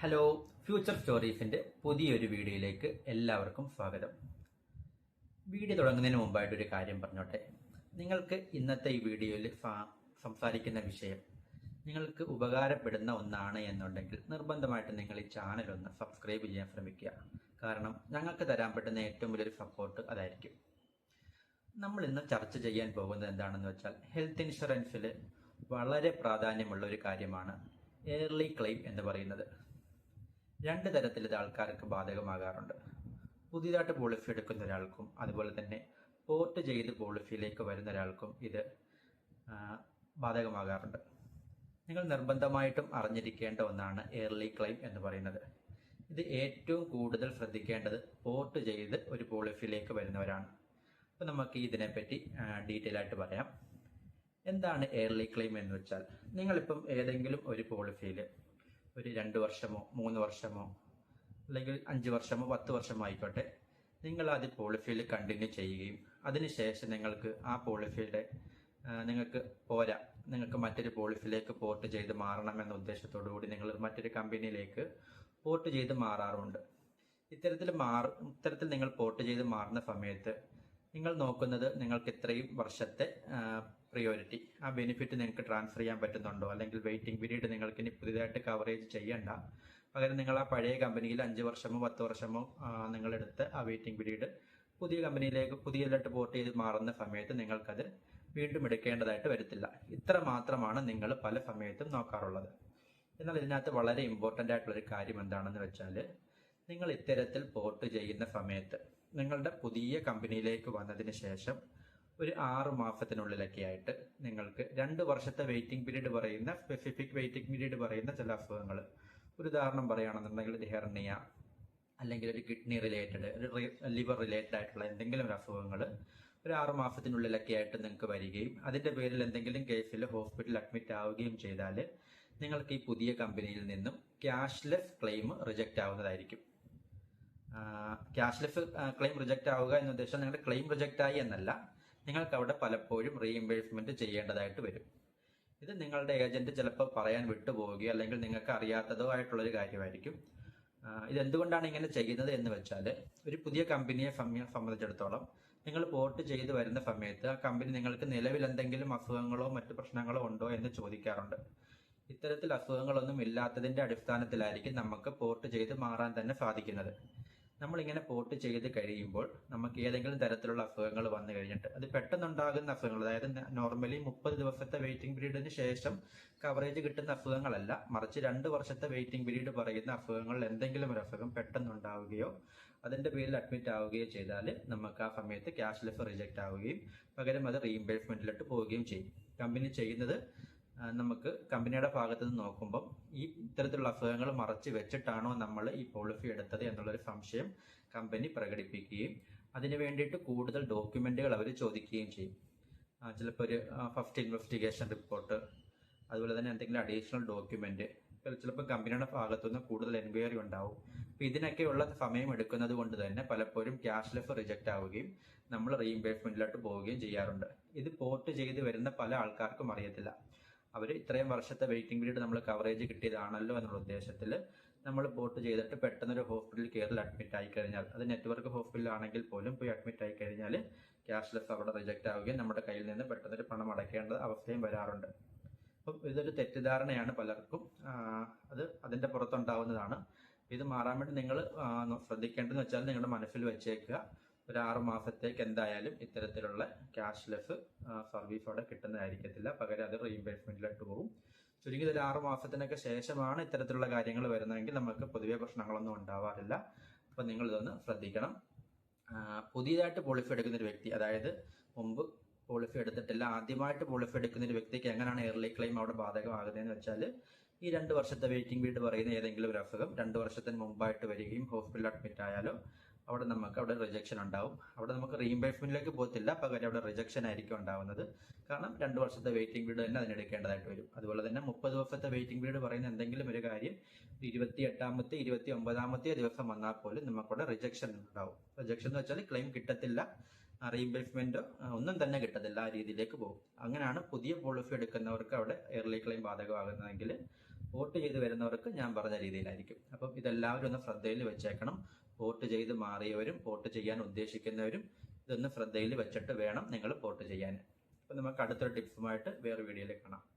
Hello, future സ്റ്റോറീസിന്റെ പുതിയൊരു വീഡിയോയിലേക്ക് എല്ലാവർക്കും സ്വാഗതം. വീഡിയോ തുടങ്ങുന്നതിന് മുമ്പായിട്ടൊരു കാര്യം പറഞ്ഞോട്ടെ. നിങ്ങൾക്ക് ഇന്നത്തെ ഈ വീഡിയോയിൽ സംസാരിക്കുന്ന വിഷയം നിങ്ങൾക്ക് ഉപകാരപ്പെടുന്ന ഒന്നാണ് എന്നുണ്ടെങ്കിൽ നിർബന്ധമായിട്ട് നിങ്ങൾ ഈ ചാനൽ ഒന്ന് സബ്സ്ക്രൈബ് ചെയ്യാൻ ശ്രമിക്കുക. കാരണം ഞങ്ങൾക്ക് തരാൻ പറ്റുന്ന ഏറ്റവും വലിയൊരു സപ്പോർട്ട് അതായിരിക്കും. നമ്മൾ ഇന്ന് ചർച്ച ചെയ്യാൻ പോകുന്നത് എന്താണെന്ന് വെച്ചാൽ ഹെൽത്ത് ഇൻഷുറൻസിൽ വളരെ പ്രാധാന്യമുള്ള ഒരു കാര്യമാണ് ഏർലി ക്ലെയിം എന്ന് പറയുന്നത്. രണ്ട് തരത്തിൽ ഇത് ആൾക്കാർക്ക് ബാധകമാകാറുണ്ട്. പുതിയതായിട്ട് പോളിസി എടുക്കുന്ന ഒരാൾക്കും അതുപോലെ തന്നെ പോർട്ട് ചെയ്ത് പോളിസിയിലേക്ക് വരുന്ന ഒരാൾക്കും ഇത് ബാധകമാകാറുണ്ട്. നിങ്ങൾ നിർബന്ധമായിട്ടും അറിഞ്ഞിരിക്കേണ്ട ഒന്നാണ് ഏർലി ക്ലെയിം എന്ന് പറയുന്നത്. ഇത് ഏറ്റവും കൂടുതൽ ശ്രദ്ധിക്കേണ്ടത് പോർട്ട് ചെയ്ത് ഒരു പോളിസിയിലേക്ക് വരുന്നവരാണ്. അപ്പോൾ നമുക്ക് ഇതിനെപ്പറ്റി ഡീറ്റെയിൽ ആയിട്ട് പറയാം. എന്താണ് ഏർലി ക്ലെയിം എന്ന് വെച്ചാൽ, നിങ്ങളിപ്പം ഏതെങ്കിലും ഒരു പോളിസിയിൽ ഒരു 2 വർഷമോ 3 വർഷമോ അല്ലെങ്കിൽ 5 വർഷമോ 10 വർഷമോ ആയിക്കോട്ടെ, നിങ്ങൾ അത് പോളിസിയിൽ കണ്ടിന്യൂ ചെയ്യുകയും അതിനുശേഷം നിങ്ങൾക്ക് ആ പോളിസിയുടെ നിങ്ങൾക്ക് പോരാ, നിങ്ങൾക്ക് മറ്റൊരു പോളിസിയിലേക്ക് പോർട്ട് ചെയ്ത് മാറണമെന്ന ഉദ്ദേശത്തോടു കൂടി നിങ്ങൾ മറ്റൊരു കമ്പനിയിലേക്ക് പോർട്ട് ചെയ്ത് മാറാറുണ്ട്. ഇത്തരത്തിൽ നിങ്ങൾ പോർട്ട് ചെയ്ത് മാറുന്ന സമയത്ത് നിങ്ങൾ നോക്കുന്നത് നിങ്ങൾക്ക് ഇത്രയും വർഷത്തെ പ്രിയോറിറ്റി, ആ ബെനിഫിറ്റ് നിങ്ങൾക്ക് ട്രാൻസ്ഫർ ചെയ്യാൻ പറ്റുന്നുണ്ടോ, അല്ലെങ്കിൽ വെയിറ്റിംഗ് പീരീഡ് നിങ്ങൾക്ക് ഇനി പുതിയതായിട്ട് കവറേജ് ചെയ്യണ്ട, പകരം നിങ്ങൾ ആ പഴയ കമ്പനിയിൽ 5 വർഷമോ 10 വർഷമോ നിങ്ങളെടുത്ത് ആ വെയിറ്റിംഗ് പീരീഡ് പുതിയ കമ്പനിയിലേക്ക് പുതിയതായിട്ട് പോർട്ട് ചെയ്ത് മാറുന്ന സമയത്ത് നിങ്ങൾക്കത് വീണ്ടും എടുക്കേണ്ടതായിട്ട് വരത്തില്ല. ഇത്ര മാത്രമാണ് നിങ്ങൾ പല സമയത്തും നോക്കാറുള്ളത്. എന്നാൽ ഇതിനകത്ത് വളരെ ഇമ്പോർട്ടൻ്റ് ആയിട്ടുള്ളൊരു കാര്യം എന്താണെന്ന് വെച്ചാൽ, നിങ്ങൾ ഇത്തരത്തിൽ പോർട്ട് ചെയ്യുന്ന സമയത്ത് നിങ്ങളുടെ പുതിയ കമ്പനിയിലേക്ക് വന്നതിന് ശേഷം ഒരു 6 മാസത്തിനുള്ളിലൊക്കെ ആയിട്ട് നിങ്ങൾക്ക് 2 വർഷത്തെ വെയിറ്റിംഗ് പീരീഡ് പറയുന്ന സ്പെസിഫിക് വെയിറ്റിംഗ് പീരീഡ് പറയുന്ന ചില അസുഖങ്ങൾ, ഒരു ഉദാഹരണം പറയുകയാണെന്നുണ്ടെങ്കിൽ ഒരു ഹെർണിയ അല്ലെങ്കിൽ ഒരു കിഡ്നി റിലേറ്റഡ്, ഒരു ലിവർ റിലേറ്റഡ് ആയിട്ടുള്ള എന്തെങ്കിലും ഒരു അസുഖങ്ങൾ ഒരു 6 മാസത്തിനുള്ളിലൊക്കെ ആയിട്ട് നിങ്ങൾക്ക് വരികയും അതിൻ്റെ പേരിൽ എന്തെങ്കിലും കേസിൽ ഹോസ്പിറ്റലിൽ അഡ്മിറ്റ് ആവുകയും ചെയ്താൽ നിങ്ങൾക്ക് ഈ പുതിയ കമ്പനിയിൽ നിന്നും ക്യാഷ്ലെസ് ക്ലെയിം റിജക്റ്റ് ആവുന്നതായിരിക്കും. ക്യാഷ്ലെസ് ക്ലെയിം റിജക്റ്റ് ആവുക എന്ന ഉദ്ദേശം നിങ്ങളുടെ ക്ലെയിം റിജക്റ്റ് ആയി എന്നല്ല, നിങ്ങൾക്ക് അവിടെ പലപ്പോഴും റീഇംബേഴ്സ്മെന്റ് ചെയ്യേണ്ടതായിട്ട് വരും. ഇത് നിങ്ങളുടെ ഏജന്റ് ചിലപ്പോൾ പറയാൻ വിട്ടുപോവുകയോ അല്ലെങ്കിൽ നിങ്ങൾക്ക് അറിയാത്തതോ ആയിട്ടുള്ളൊരു കാര്യമായിരിക്കും. ഇതെന്തുകൊണ്ടാണ് ഇങ്ങനെ ചെയ്യുന്നത് എന്ന് വെച്ചാൽ, ഒരു പുതിയ കമ്പനിയെ സംബന്ധിച്ചിടത്തോളം നിങ്ങൾ പോർട്ട് ചെയ്ത് വരുന്ന സമയത്ത് ആ കമ്പനി നിങ്ങൾക്ക് നിലവിൽ എന്തെങ്കിലും അസുഖങ്ങളോ മറ്റു പ്രശ്നങ്ങളോ ഉണ്ടോ എന്ന് ചോദിക്കാറുണ്ട്. ഇത്തരത്തിൽ അസുഖങ്ങളൊന്നും ഇല്ലാത്തതിന്റെ അടിസ്ഥാനത്തിലായിരിക്കും നമുക്ക് പോർട്ട് ചെയ്ത് മാറാൻ തന്നെ സാധിക്കുന്നത്. നമ്മളിങ്ങനെ പോർട്ട് ചെയ്ത് കഴിയുമ്പോൾ നമുക്ക് ഏതെങ്കിലും തരത്തിലുള്ള അസുഖങ്ങൾ വന്നു കഴിഞ്ഞിട്ട്, അത് പെട്ടെന്നുണ്ടാകുന്ന അസുഖങ്ങൾ, അതായത് നോർമലി 30 ദിവസത്തെ വെയിറ്റിംഗ് പീരീഡിന് ശേഷം കവറേജ് കിട്ടുന്ന അസുഖങ്ങളല്ല, മറിച്ച് 2 വർഷത്തെ വെയിറ്റിംഗ് പീരീഡ് പറയുന്ന അസുഖങ്ങളിൽ എന്തെങ്കിലും ഒരു അസുഖം പെട്ടെന്നുണ്ടാവുകയോ അതിന്റെ പേരിൽ അഡ്മിറ്റ് ആവുകയോ ചെയ്താൽ നമുക്ക് ആ സമയത്ത് ക്യാഷ്ലെസ് റിജക്റ്റ് ആവുകയും പകരം അത് റീഇംബേഴ്സ്മെന്റിലോട്ട് പോവുകയും ചെയ്യും. കമ്പനി ചെയ്യുന്നത്, നമുക്ക് കമ്പനിയുടെ ഭാഗത്ത് നിന്ന് നോക്കുമ്പോൾ ഈ ഇത്തരത്തിലുള്ള അസുഖങ്ങൾ മറച്ചു വെച്ചിട്ടാണോ നമ്മൾ ഈ പോളിസി എടുത്തത് എന്നുള്ളൊരു സംശയം കമ്പനി പ്രകടിപ്പിക്കുകയും അതിനു വേണ്ടിയിട്ട് കൂടുതൽ ഡോക്യുമെന്റുകൾ അവർ ചോദിക്കുകയും ചെയ്യും. ചിലപ്പോൾ ഒരു ഫസ്റ്റ് ഇൻവെസ്റ്റിഗേഷൻ റിപ്പോർട്ട്, അതുപോലെ തന്നെ എന്തെങ്കിലും അഡീഷണൽ ഡോക്യുമെന്റ്, ചിലപ്പോൾ കമ്പനിയുടെ ഭാഗത്തുനിന്ന് കൂടുതൽ എൻക്വയറി ഉണ്ടാവും. അപ്പോൾ ഇതിനൊക്കെയുള്ള സമയം എടുക്കുന്നത് കൊണ്ട് തന്നെ പലപ്പോഴും ക്യാഷ്ലെസ് റിജക്റ്റ് ആവുകയും നമ്മൾ റീഇംബേഴ്സ്മെന്റിലോട്ട് പോവുകയും ചെയ്യാറുണ്ട്. ഇത് പോർട്ട് ചെയ്ത് വരുന്ന പല ആൾക്കാർക്കും അറിയത്തില്ല. അവർ ഇത്രയും വർഷത്തെ വെയിറ്റിംഗ് പീരീഡ് നമ്മൾ കവറേജ് കിട്ടിയതാണല്ലോ എന്നുള്ള ഉദ്ദേശത്തിൽ നമ്മൾ പോർട്ട് ചെയ്തിട്ട് പെട്ടെന്നൊരു ഹോസ്പിറ്റൽ കെയറിൽ അഡ്മിറ്റ് ആയി കഴിഞ്ഞാൽ, അത് നെറ്റ്വർക്ക് ഹോസ്പിറ്റൽ ആണെങ്കിൽ പോലും പോയി അഡ്മിറ്റ് ആയി കഴിഞ്ഞാൽ ക്യാഷ്ലെസ് അവിടെ റിജക്റ്റ് ആവുകയും നമ്മുടെ കയ്യിൽ നിന്ന് പെട്ടെന്നൊരു പണം അടയ്ക്കേണ്ട അവസ്ഥയും വരാറുണ്ട്. അപ്പം ഇതൊരു തെറ്റിദ്ധാരണയാണ് പലർക്കും, അത് അതിന്റെ പുറത്തുണ്ടാവുന്നതാണ്. ഇത് മാറാൻ വേണ്ടി നിങ്ങൾ ശ്രദ്ധിക്കേണ്ടതെന്ന് വെച്ചാൽ, നിങ്ങളുടെ മനസ്സിൽ വെച്ചേക്കുക, ഒരു 6 മാസത്തേക്ക് എന്തായാലും ഇത്തരത്തിലുള്ള ക്യാഷ്ലെസ് സർവീസ് അവിടെ കിട്ടുന്നതായിരിക്കത്തില്ല, പകരം അത് റീഇംബേഴ്സ്മെന്റിലോട്ട് പോകും. ചുരുങ്ങിയത് ഒരു 6 മാസത്തിനൊക്കെ ശേഷമാണ് ഇത്തരത്തിലുള്ള കാര്യങ്ങൾ വരുന്നതെങ്കിൽ നമുക്ക് പൊതുവെ പ്രശ്നങ്ങളൊന്നും ഉണ്ടാവാറില്ല. അപ്പൊ നിങ്ങൾ ഇതൊന്ന് ശ്രദ്ധിക്കണം. പുതിയതായിട്ട് പോളിസി എടുക്കുന്ന ഒരു വ്യക്തി, അതായത് മുമ്പ് പോളിസി എടുത്തിട്ടില്ല, ആദ്യമായിട്ട് പോളിസി എടുക്കുന്ന ഒരു വ്യക്തിക്ക് എങ്ങനെയാണ് ഏർലി ക്ലെയിം അവിടെ ബാധകമാകുന്നതെന്ന് വെച്ചാൽ, ഈ 2 വർഷത്തെ വെയിറ്റിംഗ് പീരീഡ് പറയുന്ന ഏതെങ്കിലും ഒരു അസുഖം 2 വർഷത്തിന് മുമ്പായിട്ട് വരികയും ഹോസ്പിറ്റലിൽ അഡ്മിറ്റ് ആയാലോ അവിടെ റിജക്ഷൻ ഉണ്ടാവും. അവിടെ നമുക്ക് റീഇംബേഴ്സ്മെന്റിലേക്ക് പോകത്തില്ല, പകരം അവിടെ റിജക്ഷൻ ആയിരിക്കും ഉണ്ടാവുന്നത്. കാരണം 2 വർഷത്തെ വെയിറ്റിംഗ് പീരീഡ് തന്നെ അതിനെടുക്കേണ്ടതായിട്ട് വരും. അതുപോലെ തന്നെ 30 ദിവസത്തെ വെയിറ്റിംഗ് പീരീഡ് പറയുന്ന എന്തെങ്കിലും ഒരു കാര്യം 28ാമത്തെ 29ാമത്തെ ദിവസം വന്നാൽ പോലും നമുക്കവിടെ റിജക്ഷൻ ഉണ്ടാവും. റിജക്ഷൻ എന്ന് വെച്ചാൽ ക്ലെയിം കിട്ടത്തില്ല, റീഇംബേഴ്സ്മെന്റോ ഒന്നും തന്നെ കിട്ടത്തില്ല, ആ രീതിയിലേക്ക് പോകും. അങ്ങനെയാണ് പുതിയ പോളിസി എടുക്കുന്നവർക്ക് അവിടെ ഏർലി ക്ലെയിം ബാധകമാകുന്നതെങ്കിൽ പോർട്ട് ചെയ്ത് വരുന്നവർക്ക് ഞാൻ പറഞ്ഞ രീതിയിലായിരിക്കും. അപ്പം ഇതെല്ലാവരും ഒന്ന് ശ്രദ്ധയിൽ വെച്ചേക്കണം. പോർട്ട് ചെയ്ത് മാറിയവരും പോർട്ട് ചെയ്യാൻ ഉദ്ദേശിക്കുന്നവരും ഇതൊന്ന് ശ്രദ്ധയിൽ വെച്ചിട്ട് വേണം നിങ്ങൾ പോർട്ട് ചെയ്യാൻ. അപ്പം നമുക്ക് അടുത്തൊരു ടിപ്സുമായിട്ട് വേറെ വീഡിയോയിൽ കാണാം.